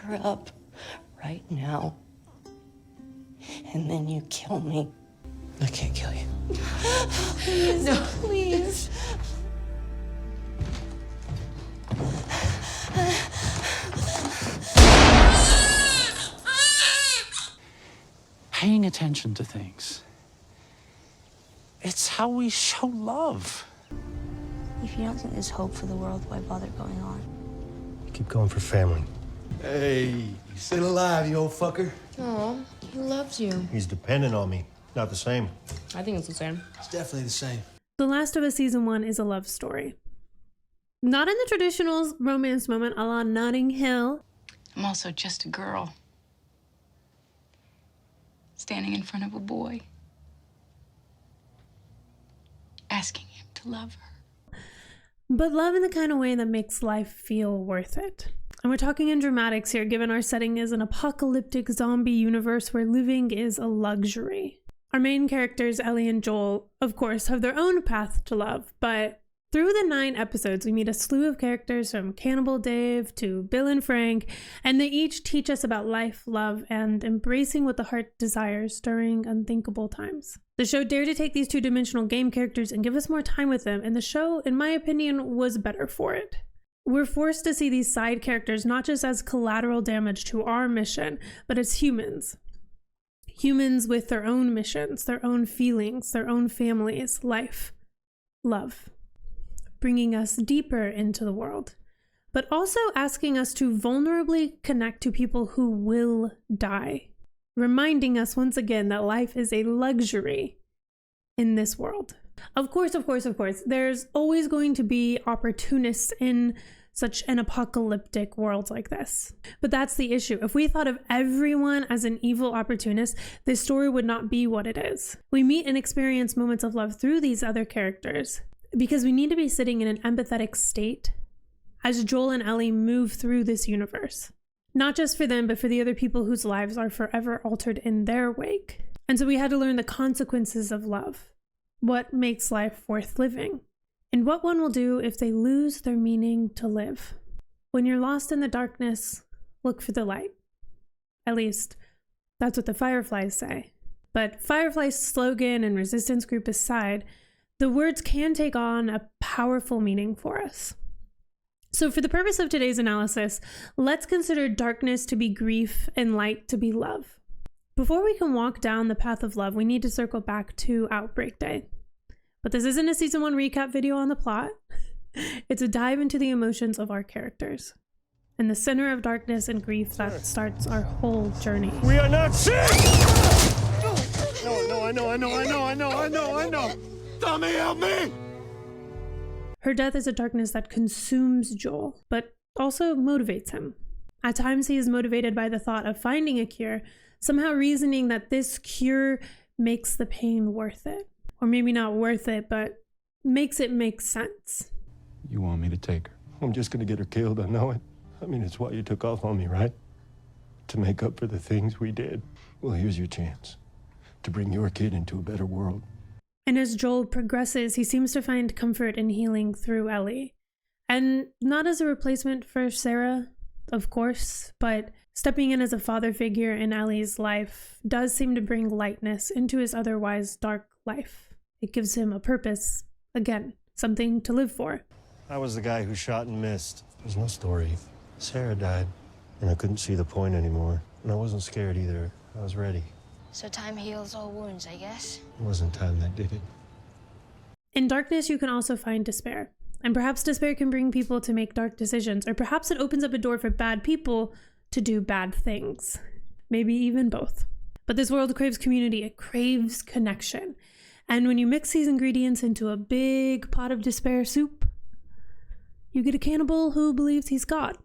her up right now. And then you kill me. I can't kill you. Please, no. Please. Paying attention to things. It's how we show love. If you don't think there's hope for the world, why bother going on? Keep going for family. Hey, you still alive, you old fucker? Oh, he loves you. He's dependent on me. Not the same. I think it's the same. It's definitely the same. The Last of Us Season 1 is a love story. Not in the traditional romance moment a la Notting Hill. I'm also just a girl. Standing in front of a boy. Asking him to love her. But love in the kind of way that makes life feel worth it. And we're talking in dramatics here, given our setting is an apocalyptic zombie universe where living is a luxury. Our main characters, Ellie and Joel, of course, have their own path to love, but through the 9 episodes, we meet a slew of characters from Cannibal Dave to Bill and Frank, and they each teach us about life, love, and embracing what the heart desires during unthinkable times. The show dared to take these 2-dimensional game characters and give us more time with them, and the show, in my opinion, was better for it. We're forced to see these side characters not just as collateral damage to our mission, but as humans. Humans with their own missions, their own feelings, their own families, life, love. Bringing us deeper into the world, but also asking us to vulnerably connect to people who will die, reminding us once again that life is a luxury in this world. Of course, there's always going to be opportunists in such an apocalyptic world like this. But that's the issue. If we thought of everyone as an evil opportunist, this story would not be what it is. We meet and experience moments of love through these other characters, because we need to be sitting in an empathetic state as Joel and Ellie move through this universe. Not just for them, but for the other people whose lives are forever altered in their wake. And so we had to learn the consequences of love. What makes life worth living? And what one will do if they lose their meaning to live. When you're lost in the darkness, look for the light. At least, that's what the Fireflies say. But Firefly's slogan and resistance group aside, the words can take on a powerful meaning for us. So for the purpose of today's analysis, let's consider darkness to be grief and light to be love. Before we can walk down the path of love, we need to circle back to Outbreak Day. But this isn't a season 1 recap video on the plot. It's a dive into the emotions of our characters. In the center of darkness and grief that starts our whole journey. We are not sick! No, I know. Tommy, help me! Her death is a darkness that consumes Joel, but also motivates him. At times he is motivated by the thought of finding a cure, somehow reasoning that this cure makes the pain worth it. Or maybe not worth it, but makes it make sense. You want me to take her? I'm just gonna get her killed, I know it. I mean, it's why you took off on me, right? To make up for the things we did. Well, here's your chance. To bring your kid into a better world. And as Joel progresses, he seems to find comfort in healing through Ellie. And not as a replacement for Sarah, of course, but stepping in as a father figure in Ellie's life does seem to bring lightness into his otherwise dark life. It gives him a purpose, again, something to live for. I was the guy who shot and missed. There's no story. Sarah died, and I couldn't see the point anymore. And I wasn't scared either. I was ready. So time heals all wounds, I guess. It wasn't time that did it. In darkness, you can also find despair. And perhaps despair can bring people to make dark decisions, or perhaps it opens up a door for bad people to do bad things. Maybe even both. But this world craves community. It craves connection. And when you mix these ingredients into a big pot of despair soup, you get a cannibal who believes he's God.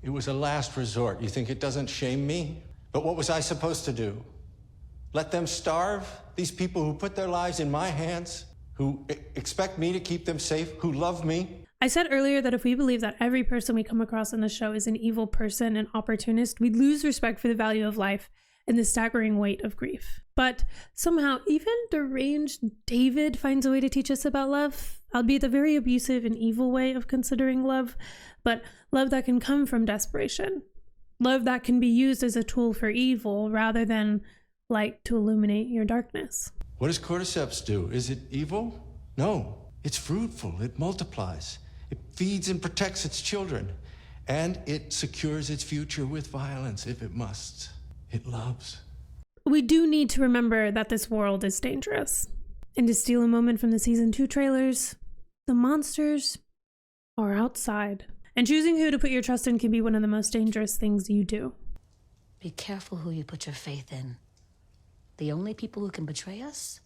It was a last resort. You think it doesn't shame me? But what was I supposed to do? Let them starve? These people who put their lives in my hands, who expect me to keep them safe, who love me? I said earlier that if we believe that every person we come across in the show is an evil person, an opportunist, we'd lose respect for the value of life and the staggering weight of grief. But somehow, even deranged David finds a way to teach us about love, albeit the very abusive and evil way of considering love, but love that can come from desperation. Love that can be used as a tool for evil rather than light to illuminate your darkness. What does cordyceps do? Is it evil? No. It's fruitful. It multiplies. It feeds and protects its children. And it secures its future with violence if it must. It loves. We do need to remember that this world is dangerous. And to steal a moment from the season 2 trailers, the monsters are outside. And choosing who to put your trust in can be one of the most dangerous things you do. Be careful who you put your faith in. The only people who can betray us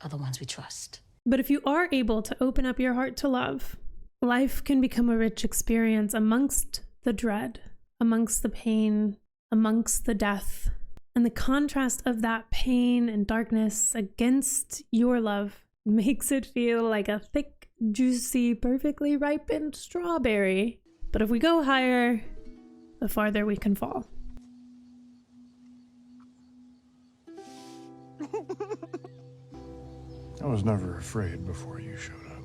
are the ones we trust. But if you are able to open up your heart to love, life can become a rich experience amongst the dread, amongst the pain, amongst the death. And the contrast of that pain and darkness against your love makes it feel like a thick, juicy, perfectly ripened strawberry. But if we go higher, the farther we can fall. I was never afraid before you showed up.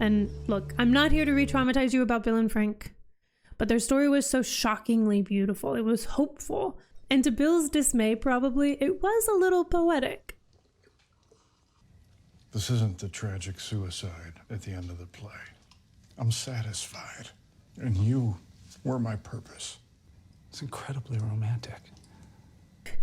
And look, I'm not here to re-traumatize you about Bill and Frank, but their story was so shockingly beautiful. It was hopeful. And to Bill's dismay, probably, it was a little poetic. This isn't the tragic suicide at the end of the play. I'm satisfied. And you were my purpose. It's incredibly romantic.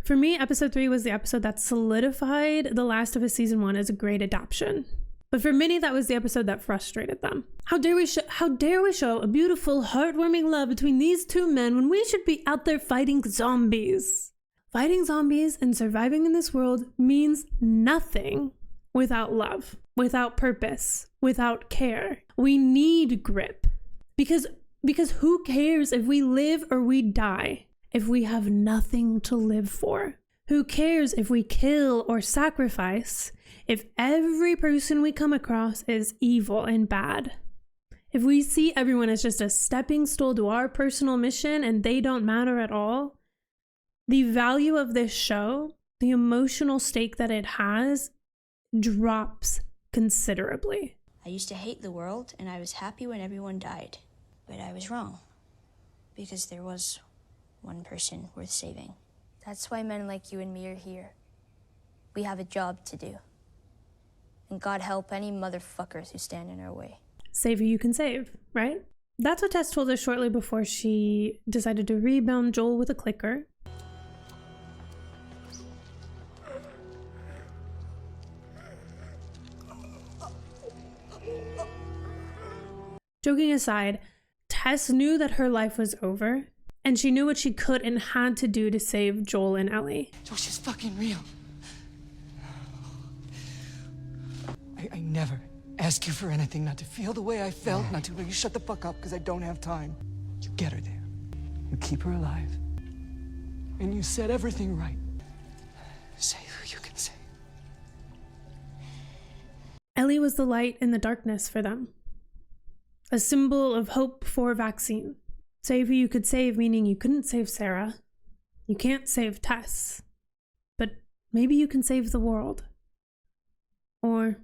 For me, episode 3 was the episode that solidified The Last of Us season 1 as a great adaptation. But for many, that was the episode that frustrated them. How dare we show a beautiful, heartwarming love between these two men when we should be out there fighting zombies? Fighting zombies and surviving in this world means nothing without love, without purpose, without care. We need grip. Because who cares if we live or we die if we have nothing to live for? Who cares if we kill or sacrifice if every person we come across is evil and bad? If we see everyone as just a stepping stool to our personal mission and they don't matter at all, the value of this show, the emotional stake that it has, drops considerably. I used to hate the world, and I was happy when everyone died. But I was wrong, because there was one person worth saving. That's why men like you and me are here. We have a job to do. And God help any motherfuckers who stand in our way. Save who you can save, right? That's what Tess told us shortly before she decided to rebound Joel with a clicker. Joking aside, Tess knew that her life was over, and she knew what she could and had to do to save Joel and Ellie. Josh is fucking real. I never ask you for anything, not to feel the way I felt, not to you shut the fuck up because I don't have time. You get her there. You keep her alive. And you set everything right. Say who you can say. Ellie was the light in the darkness for them. A symbol of hope for a vaccine. Save who you could save, meaning you couldn't save Sarah. You can't save Tess. But maybe you can save the world. Or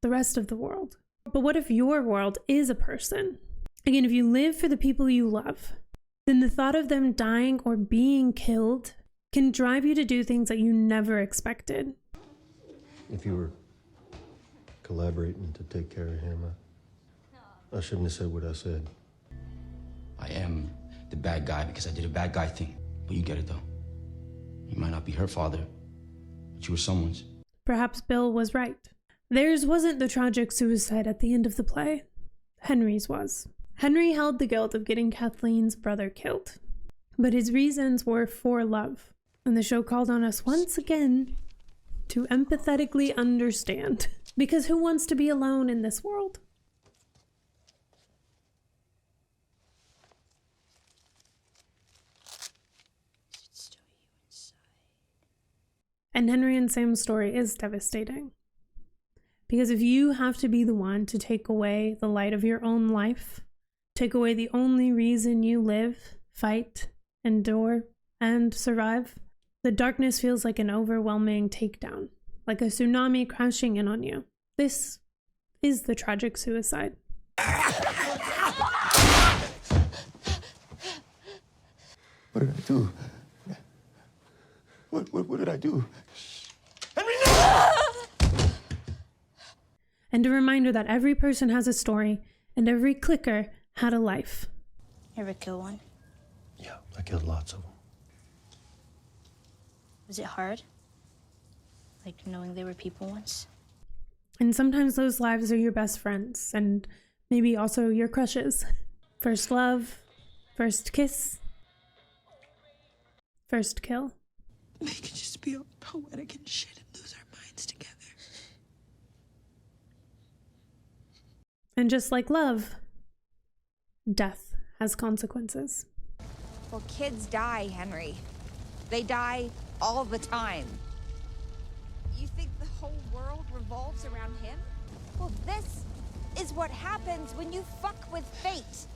the rest of the world. But what if your world is a person? Again, if you live for the people you love, then the thought of them dying or being killed can drive you to do things that you never expected. If you were collaborating to take care of him, I shouldn't have said what I said. I am the bad guy because I did a bad guy thing. But you get it, though. You might not be her father, but you were someone's. Perhaps Bill was right. Theirs wasn't the tragic suicide at the end of the play. Henry's was. Henry held the guilt of getting Kathleen's brother killed. But his reasons were for love. And the show called on us once again to empathetically understand. Because who wants to be alone in this world? And Henry and Sam's story is devastating. Because if you have to be the one to take away the light of your own life, take away the only reason you live, fight, endure, and survive, the darkness feels like an overwhelming takedown, like a tsunami crashing in on you. This is the tragic suicide. do? What did I do? And a reminder that every person has a story, and every clicker had a life. Ever kill one? Yeah, I killed lots of them. Was it hard? Like knowing they were people once? And sometimes those lives are your best friends, and maybe also your crushes. First love, first kiss, first kill. We could just be all poetic and shit and lose our minds together. And just like love, death has consequences. Well, kids die, Henry. They die all the time. You think the whole world revolves around him? Well, this is what happens when you fuck with fate.